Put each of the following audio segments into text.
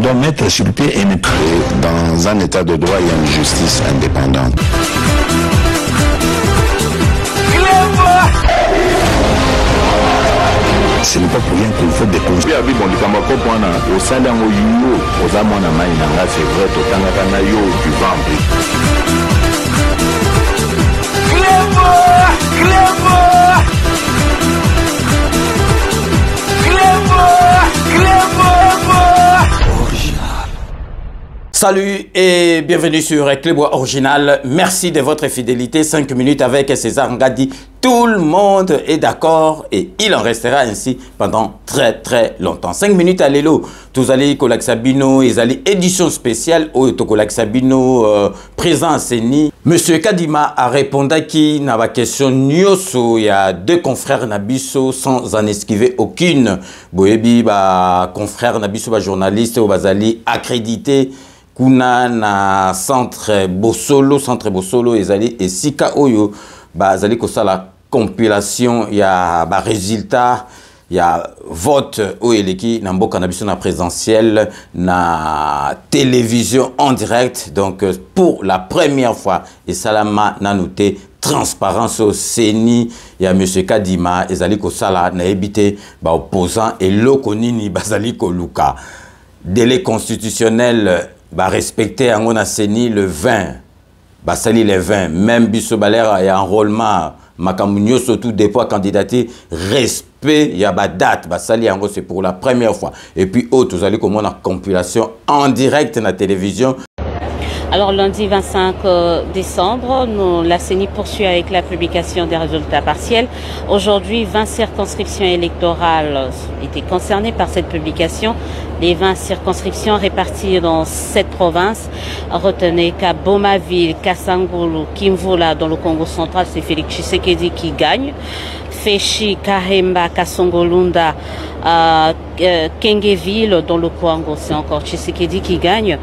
doit mettre sur pied une... Dans un état de droit, il y a une justice indépendante. Ce n'est pas pour rien qu'il faut des conseils. Salut et bienvenue sur Clébois Original. Merci de votre fidélité. 5 minutes avec César Ngadi. Tout le monde est d'accord et il en restera ainsi pendant très longtemps. 5 minutes à l'élo. Tous allez Kolak Sabino, ils allez édition spéciale au Kolak Sabino présent à Seni. Monsieur Kadima a répondu qui n'a pas question Nyoso. Il y a 2 confrères Nabiso sans en esquiver aucune. Boyebi, confrère Nabiso, journaliste, Bazali accrédité. Kuna na centre Bosolo ezali et sika oyo bazali kosala compilation ya ba résultat ya vote o eleki na mboka na biso na présentiel na télévision en direct. Donc pour la première fois et salama na noté transparence au Seni ya monsieur Kadima ezali kosala na ebité ba opposant et lokonini bazali koluka délai constitutionnel respecter en Seni le 20 basali le 20 même biso balera et enrôlement makamunyo surtout des fois candidaté respect ya ba date basali en c'est pour la première fois et puis autres vous allez comme on a compilation en direct na télévision. Alors lundi 25 décembre, la CENI poursuit avec la publication des résultats partiels. Aujourd'hui, 20 circonscriptions électorales étaient concernées par cette publication. Les 20 circonscriptions réparties dans 7 provinces. Retenez qu'à Bomaville, Kasangulu, Kimvula dans le Congo central, c'est Félix Tshisekedi qui gagne. Feshi, Kahemba, Kasongolunda, Kengeville dans le Congo, c'est encore Tshisekedi qui gagne.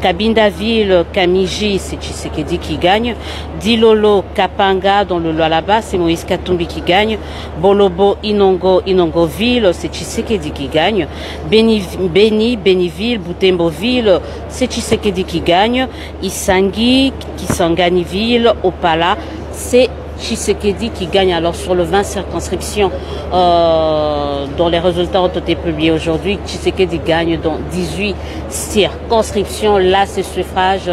Kabindaville, Kamiji, c'est Tshisekedi qui gagne. Dilolo, Kapanga dans le Lualaba, c'est Moïse Katumbi qui gagne. Bolobo, Inongoville, c'est Tshisekedi qui gagne. Beniville, Butemboville, c'est Tshisekedi qui gagne. Isangi, Kisanganiville, Opala, c'est Tshisekedi qui gagne. Alors sur le 20 circonscriptions dont les résultats ont été publiés aujourd'hui, Tshisekedi gagne dans 18 circonscriptions. Là, ces suffrages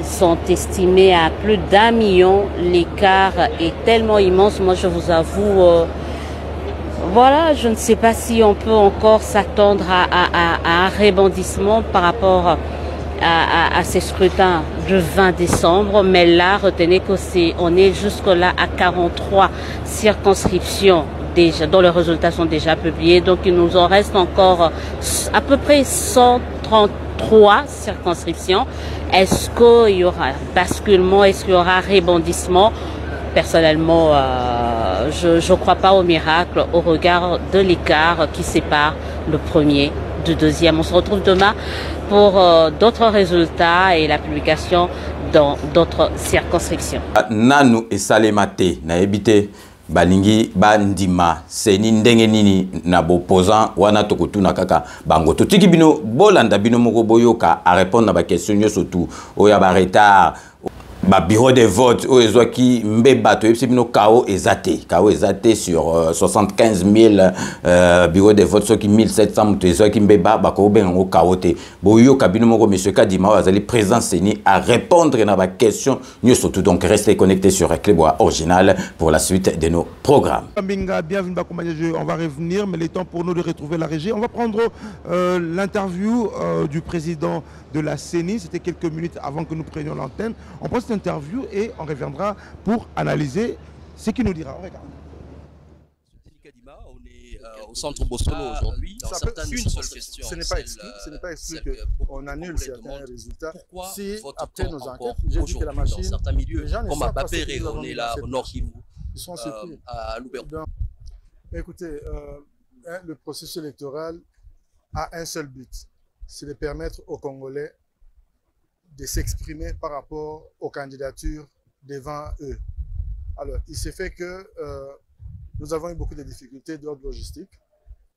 sont estimés à plus d'1 million. L'écart est tellement immense. Moi, je vous avoue, voilà, je ne sais pas si on peut encore s'attendre à un rebondissement par rapport à ces scrutins du 20 décembre, mais là, retenez qu'on est jusque-là à 43 circonscriptions déjà, dont les résultats sont déjà publiés. Donc, il nous en reste encore à peu près 133 circonscriptions. Est-ce qu'il y aura basculement? Est-ce qu'il y aura rebondissement? Personnellement, je ne crois pas au miracle au regard de l'écart qui sépare le premier du deuxième. On se retrouve demain pour d'autres résultats et la publication dans d'autres circonscriptions. Nanu et Salemate na ebite balingi bandima seni ndenge nini na boposant wana tokotuna kaka bango totiki bino bolanda bino moko boyoka à répondre na ba question surtout oya ba retard ba bureau de vote o ezwaki mbeba to yebisi bino kao ezate sur 75 000 bureau de vote soki 1700 mutu ezwaki mbeba bako benga ngo kao te boyo kabino moko monsieur Kadima azali présent Seni à répondre na ba question nous surtout. Donc restez connectés sur Clébois Original pour la suite de nos programmes. Bienvenue on va revenir mais il est temps pour nous de retrouver la régie. On va prendre l'interview du président de la CENI. C'était quelques minutes avant que nous prenions l'antenne. On prend cette interview et on reviendra pour analyser ce qu'il nous dira. On regarde. Kadima, on est au centre Bosolo aujourd'hui. Une seule question. Ce n'est pas exclu qu'on annule certains résultats. Si après nos enquêtes, j'ai dit que la machine, dans certains milieux, les gens ne comme savent à pas ce Bapéré, que nous on avons est là au Nord Kivu, ils sont surpris. à Louberto. Écoutez, le processus électoral a un seul but, c'est de permettre aux Congolais de s'exprimer par rapport aux candidatures devant eux. Alors, il s'est fait que nous avons eu beaucoup de difficultés d'ordre logistique,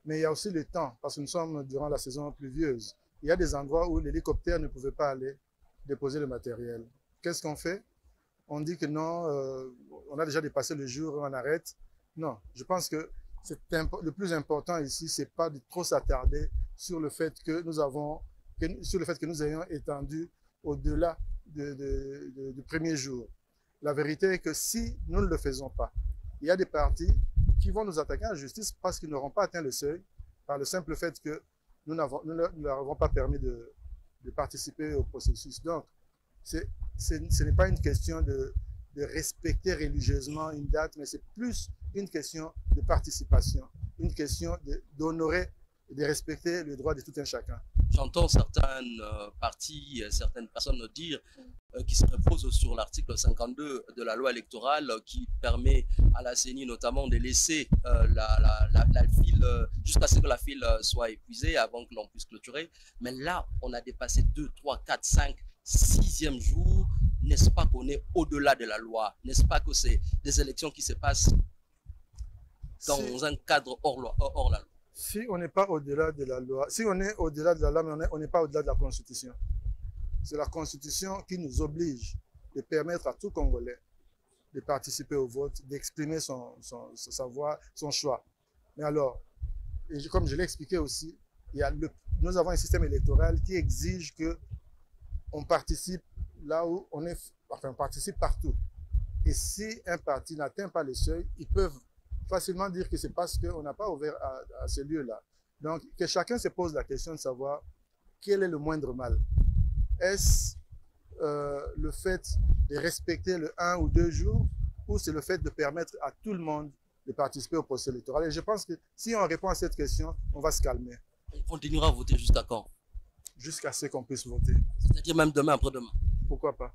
mais il y a aussi le temps, parce que nous sommes durant la saison pluvieuse. il y a des endroits où l'hélicoptère ne pouvait pas aller déposer le matériel. Qu'est-ce qu'on fait? On dit que non, on a déjà dépassé le jour, on arrête. Non, je pense que le plus important ici, c'est pas de trop s'attarder sur le fait que nous ayons étendu au-delà du premier jour. La vérité est que si nous ne le faisons pas, il y a des partis qui vont nous attaquer en justice parce qu'ils n'auront pas atteint le seuil par le simple fait que nous ne leur avons pas permis de participer au processus. Donc, ce n'est pas une question de respecter religieusement une date, mais c'est plus une question de participation, une question d'honorer et de respecter le droit de tout un chacun. J'entends certaines parties, certaines personnes dire qui se reposent sur l'article 52 de la loi électorale qui permet à la CENI notamment de laisser la file jusqu'à ce que la file soit épuisée avant que l'on puisse clôturer. Mais là, on a dépassé 2, 3, 4, 5, 6e jour. N'est-ce pas qu'on est au-delà de la loi? N'est-ce pas que c'est des élections qui se passent dans un cadre hors la loi? Si on n'est pas au-delà de la loi, si on est au-delà de la loi, mais on n'est pas au-delà de la Constitution. C'est la Constitution qui nous oblige de permettre à tout Congolais de participer au vote, d'exprimer sa voix, son choix. Mais alors, et comme je l'ai expliqué aussi, nous avons un système électoral qui exige qu'on participe là où on participe partout. Et si un parti n'atteint pas le seuil, ils peuvent facilement dire que c'est parce qu'on n'a pas ouvert à ce lieu-là. Donc, que chacun se pose la question de savoir quel est le moindre mal. Est-ce le fait de respecter le 1 ou 2 jours ou c'est le fait de permettre à tout le monde de participer au processus électoral? Et je pense que si on répond à cette question, on va se calmer. On continuera à voter jusqu'à quand? Jusqu'à ce qu'on puisse voter. C'est-à-dire même demain, après-demain? Pourquoi pas?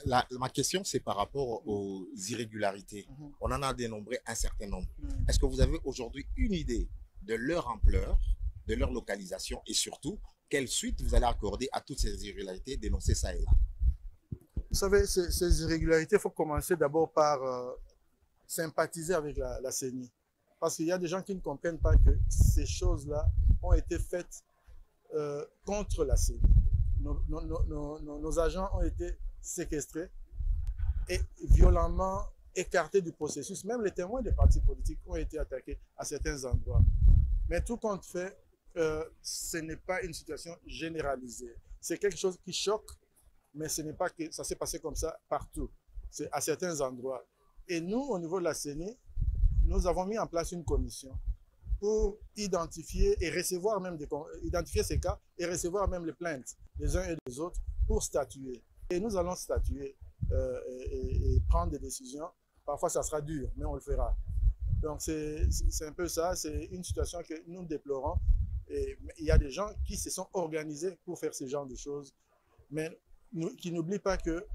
Ma question, c'est par rapport aux irrégularités. On en a dénombré un certain nombre. Est-ce que vous avez aujourd'hui une idée de leur ampleur, de leur localisation et surtout, quelle suite vous allez accorder à toutes ces irrégularités dénoncées ça et là? Vous savez, ces irrégularités, il faut commencer d'abord par sympathiser avec la CENI. Parce qu'il y a des gens qui ne comprennent pas que ces choses-là ont été faites contre la CENI. Nos agents ont été séquestrés et violemment écartés du processus. Même les témoins des partis politiques ont été attaqués à certains endroits. Mais tout compte fait, ce n'est pas une situation généralisée. C'est quelque chose qui choque, mais ce n'est pas que ça s'est passé comme ça partout. C'est à certains endroits. Et nous, au niveau de la CENI, nous avons mis en place une commission pour identifier et recevoir même identifier ces cas et recevoir même les plaintes des uns et des autres pour statuer. Et nous allons statuer et prendre des décisions. Parfois, ça sera dur, mais on le fera. Donc, c'est un peu ça. C'est une situation que nous déplorons. Et il y a des gens qui se sont organisés pour faire ce genre de choses, mais qui n'oublient pas que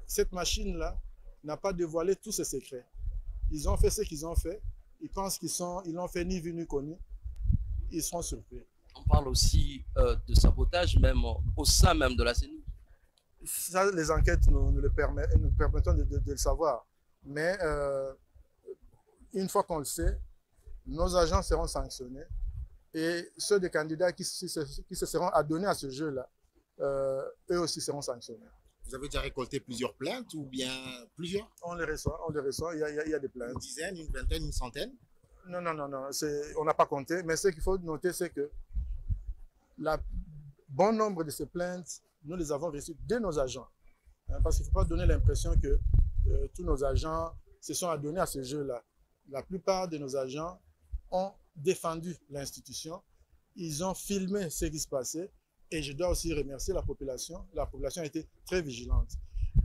cette machine-là n'a pas dévoilé tous ses secrets. Ils ont fait ce qu'ils ont fait. Ils pensent ils l'ont fait ni vu ni connu. Ils seront surpris. On parle aussi de sabotage même au sein même de la CENI. Ça, les enquêtes nous permettent de le savoir. Mais une fois qu'on le sait, nos agents seront sanctionnés et ceux des candidats qui se seront adonnés à ce jeu-là, eux aussi seront sanctionnés. Vous avez déjà récolté plusieurs plaintes ou bien plusieurs? On les reçoit. Il y a des plaintes. Une dizaine, une vingtaine, une centaine? Non. On n'a pas compté. Mais ce qu'il faut noter, c'est que bon nombre de ces plaintes, nous les avons reçues de nos agents. Parce qu'il ne faut pas donner l'impression que tous nos agents se sont adonnés à ce jeu-là. La plupart de nos agents ont défendu l'institution. Ils ont filmé ce qui se passait. Et je dois aussi remercier la population. La population a été très vigilante.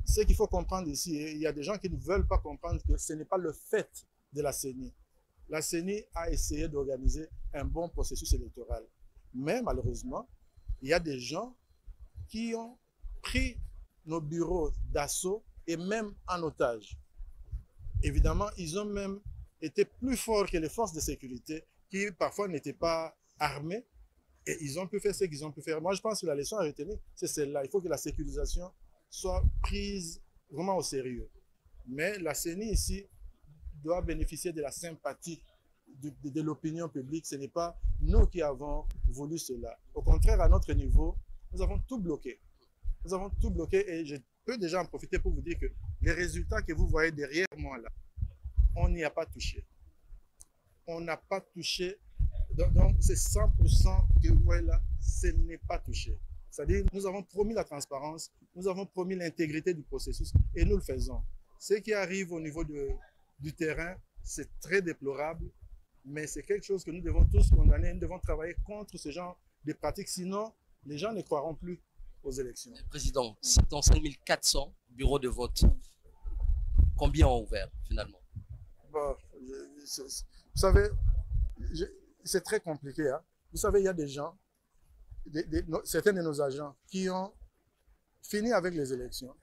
Ce qu'il faut comprendre ici, il y a des gens qui ne veulent pas comprendre que ce n'est pas le fait de la CENI. La CENI a essayé d'organiser un bon processus électoral. Mais malheureusement, il y a des gens qui ont pris nos bureaux d'assaut et même en otage. Évidemment, ils ont même été plus forts que les forces de sécurité qui parfois n'étaient pas armées. Et ils ont pu faire ce qu'ils ont pu faire. Moi, je pense que la leçon à retenir, c'est celle-là. Il faut que la sécurisation soit prise vraiment au sérieux. Mais la CENI ici doit bénéficier de la sympathie de l'opinion publique. Ce n'est pas nous qui avons voulu cela. Au contraire, à notre niveau, nous avons tout bloqué. Nous avons tout bloqué et je peux déjà en profiter pour vous dire que les résultats que vous voyez derrière moi là, on n'y a pas touché. On n'a pas touché. Donc c'est 100% que vous voyez là, ce n'est pas touché. C'est-à-dire, nous avons promis la transparence, nous avons promis l'intégrité du processus et nous le faisons. Ce qui arrive au niveau du terrain, c'est très déplorable, mais c'est quelque chose que nous devons tous condamner. Nous devons travailler contre ce genre de pratiques, sinon les gens ne croiront plus aux élections. Président, c'est dans 5400 bureaux de vote. Combien ont ouvert finalement? Bon, vous savez, c'est très compliqué. Hein? Vous savez, il y a des gens, certains de nos agents qui ont fini avec les élections.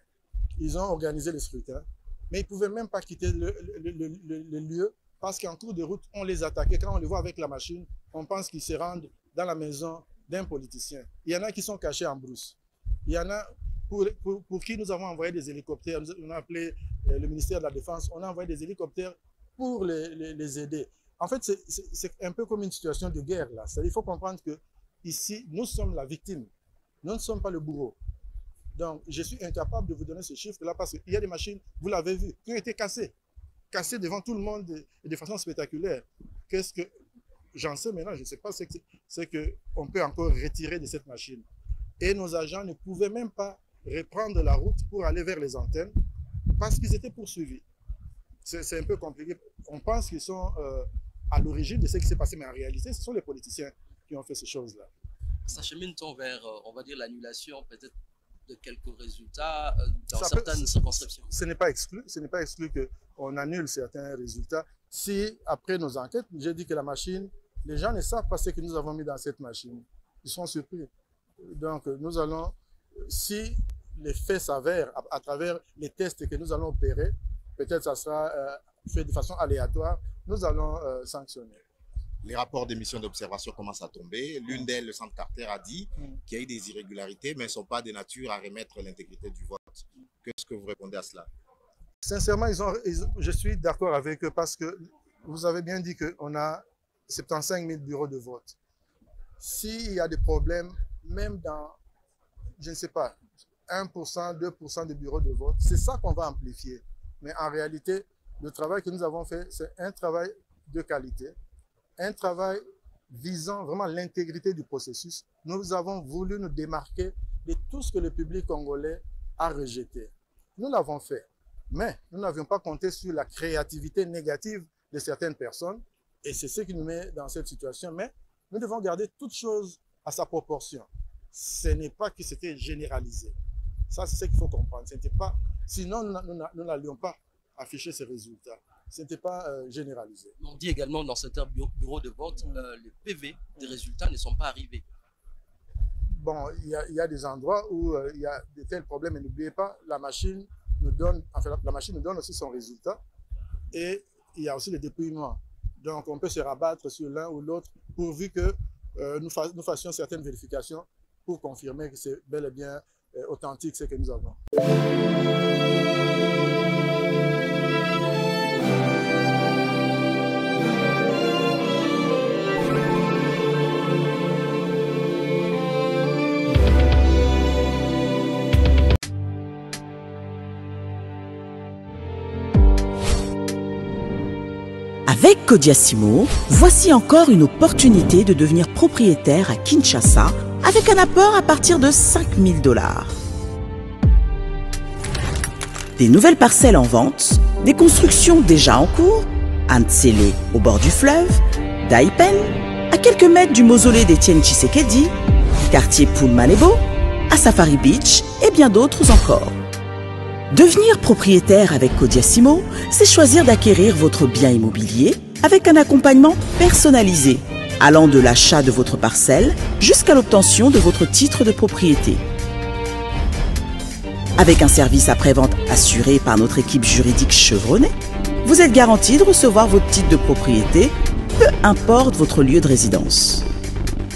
Ils ont organisé les scrutins, mais ils ne pouvaient même pas quitter le lieu parce qu'en cours de route, on les attaquait. Quand on les voit avec la machine, on pense qu'ils se rendent dans la maison d'un politicien. Il y en a qui sont cachés en brousse. Il y en a pour qui nous avons envoyé des hélicoptères. On a appelé le ministère de la Défense. On a envoyé des hélicoptères pour les aider. En fait, c'est un peu comme une situation de guerre là. Il faut comprendre que ici, nous sommes la victime. Nous ne sommes pas le bourreau. Donc, je suis incapable de vous donner ce chiffre-là parce qu'il y a des machines, vous l'avez vu, qui ont été cassées. Cassées devant tout le monde et de façon spectaculaire. Qu'est-ce que j'en sais maintenant? Je ne sais pas ce qu'on peut encore retirer de cette machine. Et nos agents ne pouvaient même pas reprendre la route pour aller vers les antennes parce qu'ils étaient poursuivis. C'est un peu compliqué. On pense qu'ils sont à l'origine de ce qui s'est passé, mais en réalité, ce sont les politiciens qui ont fait ces choses-là. S'achemine-t-on vers, on va dire, l'annulation peut-être de quelques résultats dans certaines circonscriptions? Ce n'est pas exclu qu'on annule certains résultats. Si, après nos enquêtes, j'ai dit que la machine, les gens ne savent pas ce que nous avons mis dans cette machine. Ils sont surpris. Donc, nous allons, si les faits s'avèrent à travers les tests que nous allons opérer, peut-être ça sera fait de façon aléatoire, nous allons sanctionner. Les rapports des missions d'observation commencent à tomber. L'une d'elles, le Centre Carter, a dit qu'il y a eu des irrégularités, mais elles ne sont pas de nature à remettre l'intégrité du vote. Qu'est-ce que vous répondez à cela? Sincèrement, je suis d'accord avec eux parce que vous avez bien dit qu'on a 75 000 bureaux de vote. S'il y a des problèmes, même dans, je ne sais pas, 1%, 2% de bureaux de vote, c'est ça qu'on va amplifier. Mais en réalité, le travail que nous avons fait, c'est un travail de qualité, un travail visant vraiment l'intégrité du processus. Nous avons voulu nous démarquer de tout ce que le public congolais a rejeté. Nous l'avons fait, mais nous n'avions pas compté sur la créativité négative de certaines personnes, et c'est ce qui nous met dans cette situation. Mais nous devons garder toute chose à sa proportion. Ce n'est pas que c'était généralisé. Ça, c'est ce qu'il faut comprendre. Pas, sinon, nous n'allions pas afficher ces résultats. Ce n'était pas généralisé. On dit également dans certains bureaux de vote, les PV des résultats ne sont pas arrivés. Bon, il y a des endroits où il y a de tels problèmes. Et n'oubliez pas, la machine nous donne aussi son résultat. Et il y a aussi les dépouillements. Donc, on peut se rabattre sur l'un ou l'autre pourvu que nous fassions certaines vérifications pour confirmer que c'est bel et bien authentique ce que nous avons. Avec Kodiasimo, voici encore une opportunité de devenir propriétaire à Kinshasa avec un apport à partir de 5 000 $. Des nouvelles parcelles en vente, des constructions déjà en cours, à Ntsele au bord du fleuve, Daipen, à quelques mètres du mausolée d'Étienne Tshisekedi, quartier Poulmalebo, à Safari Beach et bien d'autres encore. Devenir propriétaire avec Kodiasimo, c'est choisir d'acquérir votre bien immobilier avec un accompagnement personnalisé, allant de l'achat de votre parcelle jusqu'à l'obtention de votre titre de propriété. Avec un service après-vente assuré par notre équipe juridique chevronnée, vous êtes garanti de recevoir votre titre de propriété, peu importe votre lieu de résidence.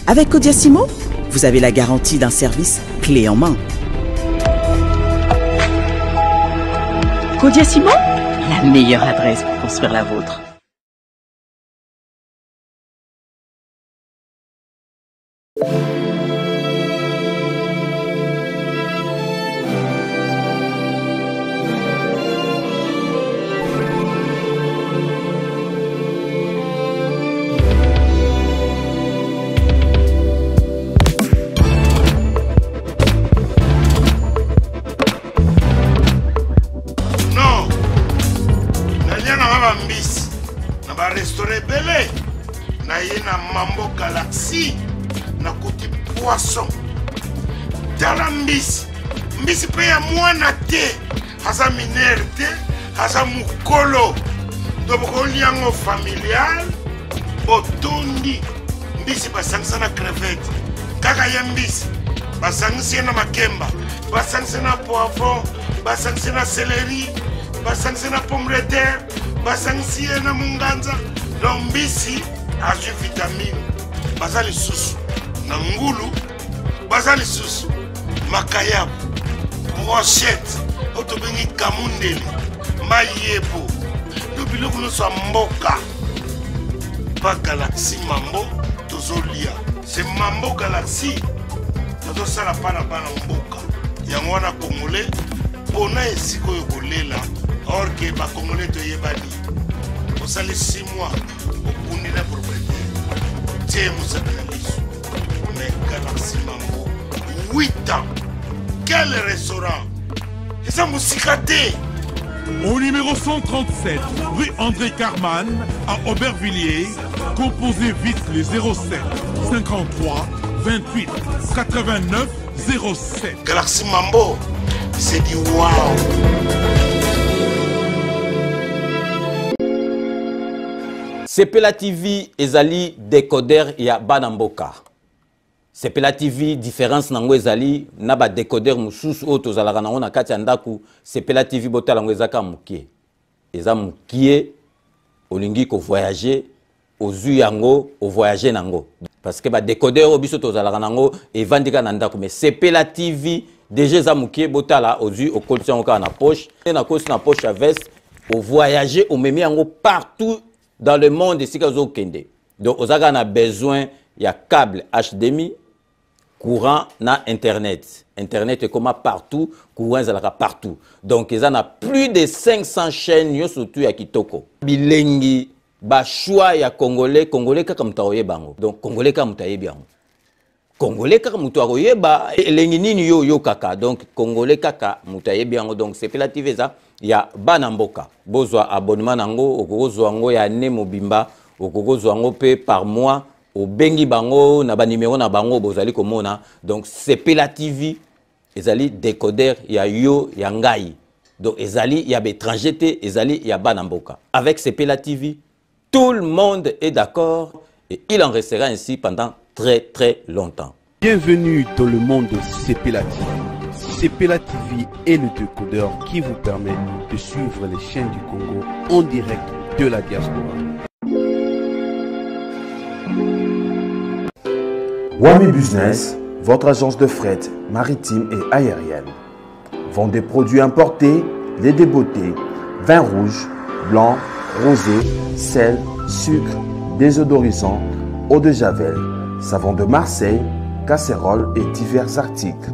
Avec Kodiasimo, vous avez la garantie d'un service clé en main. Kodiasimo, la meilleure adresse pour construire la vôtre. restaurant belé na ye na Mambo Galaxy na kuti poisson tala mbisi mbisi pe ya mwana te aza minere te aza mukolo ndoboko liango familial botondi mbisi basangisa na crevette kaka ya mbisi basangisi na makemba basangisi na poivron basangisi na céleri basangisi na pomme de terre basangisi na munganza donc mbisi azwi vitamine baza lisusu na ngulu baza lisusu makayabu brochette otobengi kamundeli mayebo yo biloko nyonso ya mboka pa Galaxy Mambo tozolia c'est Mambo Galaxy tozosala mpa na bana mboka yango wana congolais mpona esika oyo kolela or ke bacongolais toyebani osali 6 mois okundi na propriétaire tie mosaka na liso mais Galaxy Mambo 8 ans quel restaurant eza mosika te. Au numéro 137, rue André Carman, à Aubervilliers, composez vite les 07 53 28 89 07. Galaxy Mambo, c'est du wow. Sepela TV ezali décodeur ya Banamboka. Sepela TV différence nango ezali na ba décodeur mususu o tozalaka nango na kati ya ndaku. Sepela TV botala ngo ezaka mukie. Eza mukie olingi ko voyager ozu yango o voyager nango. Parce que ba décodeur o biso tozalaka nango evandika na ndaku mais Sepela TV déjà eza mukie botala ozu o kolisa ngo na poche na kosi na poche à veste o voyager o memi yango partout dans le monde ici kazo kende. Donc ozaka na besoin ya câble HDMI courant na internet. Internet est comme partout, courant est partout. Donc ils en a plus de 500 chaînes yo surtout ya kitoko. Bilengi ba choix ya congolais kaka mutaoye bango. Donc congolais kaka mutaye bango. Congolais kaka mutaoye ba elengi nini yo kaka. Donc congolais kaka mutaye bango. Donc c'est relative ça ya Banamboka. Bozwa abonnement nango okozwa ngo ya ne mobimba okozwa ngo pe par mois. Au bengi bango na ba numéro na bango bozali komona donc Sepela TV ezali décodeur ya yo ya ngai donc ezali ya étranger te ezali ya Banamboka avec Sepela TV tout le monde est d'accord et il en restera ainsi pendant très longtemps. Bienvenue dans le monde de Sepela TV. Sepela TV est le décodeur qui vous permet de suivre les chaînes du Congo en direct de la diaspora. Wami Business, votre agence de fret maritime et aérienne. Vend des produits importés, lait de beauté, vin rouge, blanc, rosé, sel, sucre, désodorisant, eau de javel, savon de Marseille, casseroles et divers articles.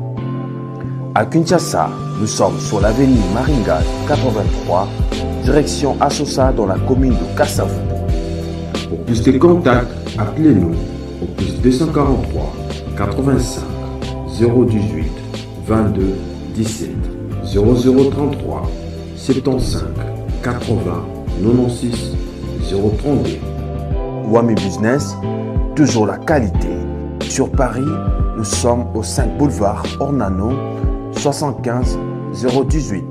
À Kinshasa, nous sommes sur l'avenue Maringa 83, direction Assosa dans la commune de Kassavou. Pour plus de contacts, appelez-nous au plus 243 85 018 22 17 0033 75 80 96 032. Wami Business, toujours la qualité. Sur Paris, nous sommes au 5 boulevard Ornano 75 018.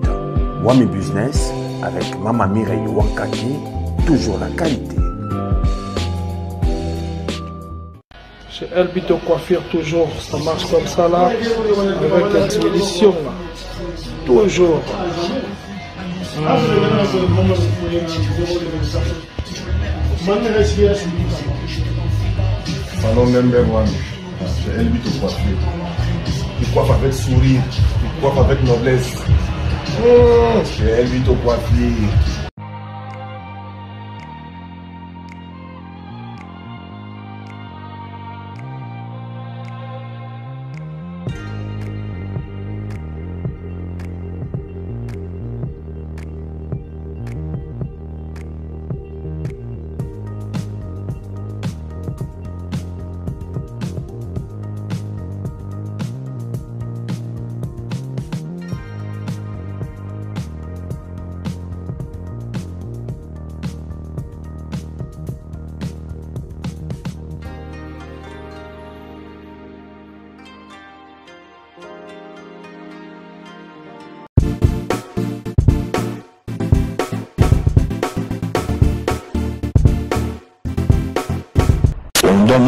Wami Business avec Mama Mireille Wankaki, toujours la qualité. Chez Elbito Coiffure, toujours, ça marche comme ça là, avec l'expédition là. Toujours. Salon number one, chez Elbito Coiffure. Il coiffe avec sourire, il coiffe avec noblesse. Chez Elbito Coiffure.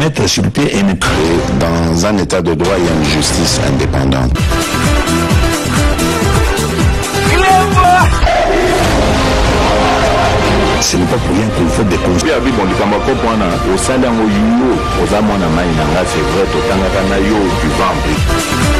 mettre sur pied et dans un état de droit, il y a une justice indépendante. Ce n'est pas pour rien qu'il faut des causes. C'est vrai, tu vas